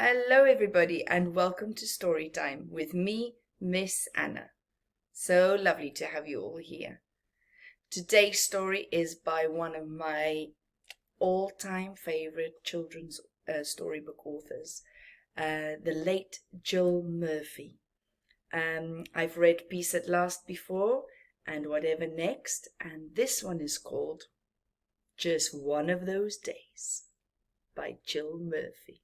Hello, everybody, and welcome to Story Time with me, Miss Anna. So lovely to have you all here. Today's story is by one of my all-time favorite children's storybook authors, the late Jill Murphy. I've read Peace at Last before and Whatever Next, and this one is called Just One of Those Days by Jill Murphy.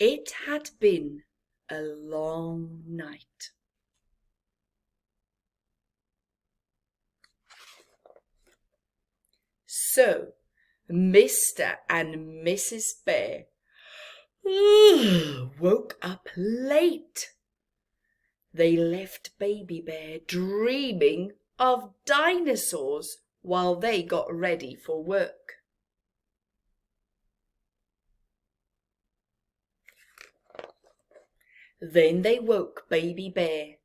It had been a long night. So, Mr. and Mrs. Bear woke up late. They left Baby Bear dreaming of dinosaurs while they got ready for work. Then they woke Baby Bear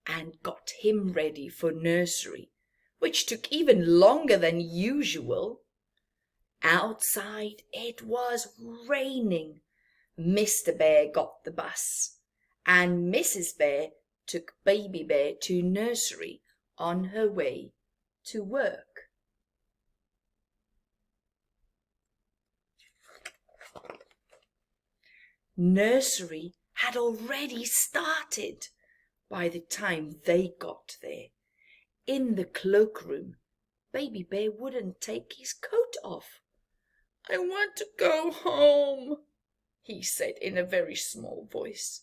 and got him ready for nursery, which took even longer than usual. Outside it was raining. Mr. Bear got the bus, and Mrs. Bear took Baby Bear to nursery on her way to work. Nursery had already started by the time they got there. In the cloakroom, Baby Bear wouldn't take his coat off. "I want to go home," he said in a very small voice.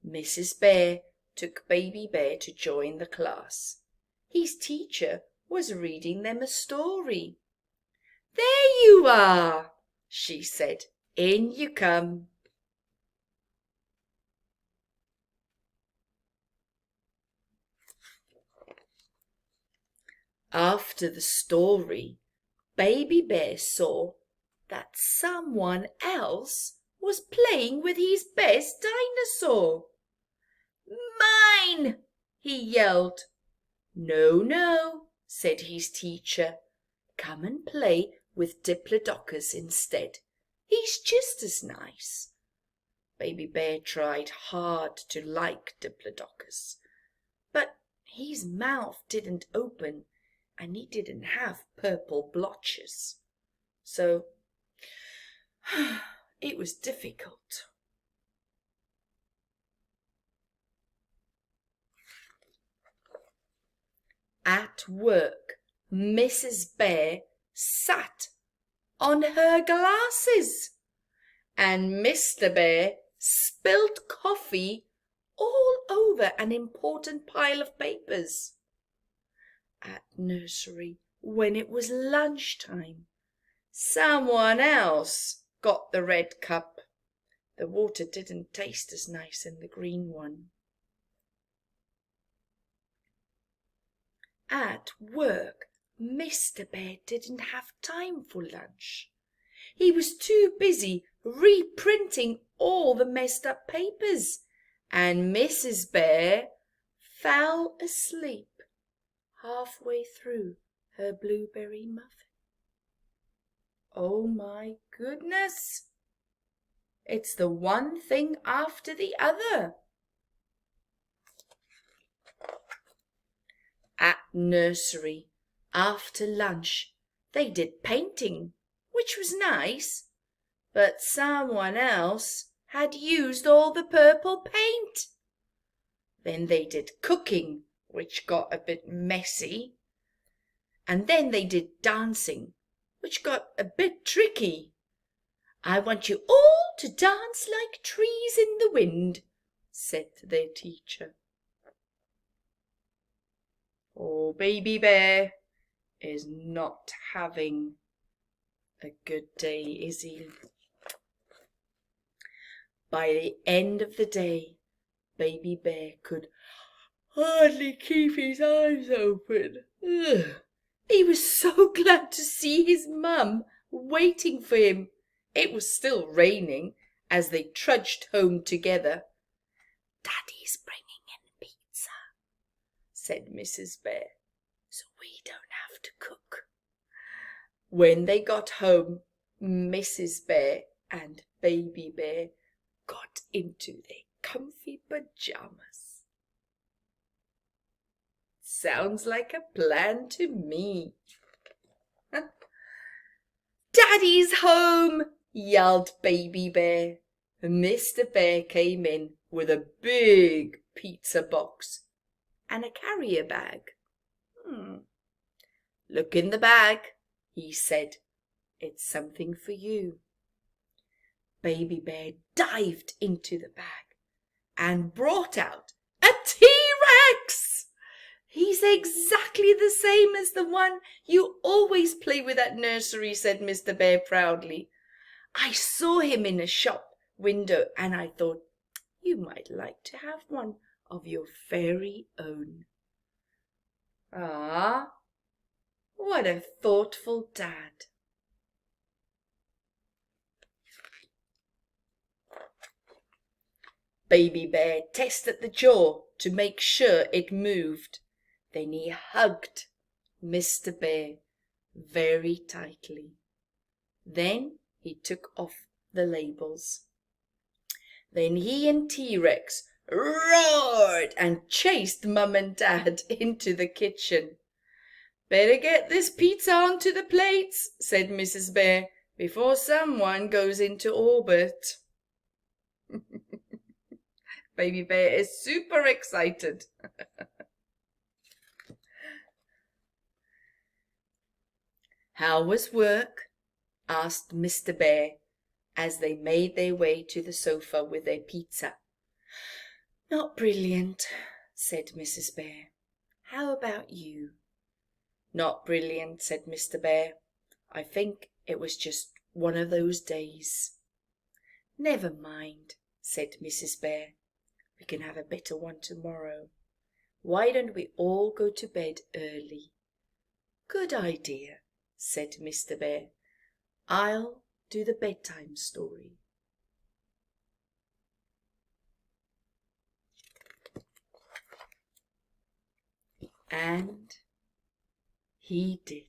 Mrs. Bear took Baby Bear to join the class. His teacher was reading them a story. "There you are," she said. "In you come." After the story, Baby Bear saw that someone else was playing with his best dinosaur. "Mine!" he yelled. "No, no," said his teacher. "Come and play with Diplodocus instead. He's just as nice." Baby Bear tried hard to like Diplodocus, but his mouth didn't open and he didn't have purple blotches. So it was difficult. At work, Mrs. Bear sat on her glasses, and Mr. Bear spilled coffee all over an important pile of papers. At nursery, when it was lunchtime, someone else got the red cup. The water didn't taste as nice in the green one. At work, Mr. Bear didn't have time for lunch. He was too busy reprinting all the messed up papers, and Mrs. Bear fell asleep halfway through her blueberry muffin. Oh my goodness! It's the one thing after the other. At nursery, after lunch, they did painting, which was nice, but someone else had used all the purple paint. Then they did cooking, which got a bit messy. And then they did dancing, which got a bit tricky. "I want you all to dance like trees in the wind," said their teacher. Oh, Baby Bear is not having a good day, is he? By the end of the day, Baby Bear could hardly keep his eyes open. He was so glad to see his mum waiting for him. It was still raining as they trudged home together. "Daddy's bringing in pizza," said Mrs. Bear, "so we don't have to cook." When they got home, Mrs. Bear and Baby Bear got into their comfy pajamas. Sounds like a plan to me. Daddy's home, yelled Baby Bear. Mr. Bear came in with a big pizza box and a carrier bag. Look in the bag, he said. It's something for you. Baby Bear dived into the bag and brought out a T-Rex. He's exactly the same as the one you always play with at nursery, said Mr. Bear proudly. I saw him in a shop window and I thought you might like to have one of your very own. Ah, what a thoughtful dad. Baby Bear tested the jaw to make sure it moved. Then he hugged Mr. Bear very tightly. Then he took off the labels. Then he and T-Rex roared and chased Mum and Dad into the kitchen. Better get this pizza onto the plates, said Mrs. Bear, before someone goes into orbit. Baby Bear is super excited. How was work? Asked Mr. Bear as they made their way to the sofa with their pizza. Not brilliant, said Mrs. Bear. How about you? Not brilliant, said Mr. Bear. I think it was just one of those days. Never mind, said Mrs. Bear. We can have a better one tomorrow. Why don't we all go to bed early? Good idea, said Mr. Bear. I'll do the bedtime story. And he did.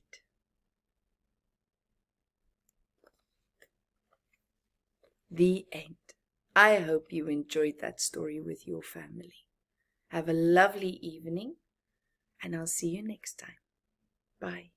The end. I hope you enjoyed that story with your family. Have a lovely evening, and I'll see you next time. Bye.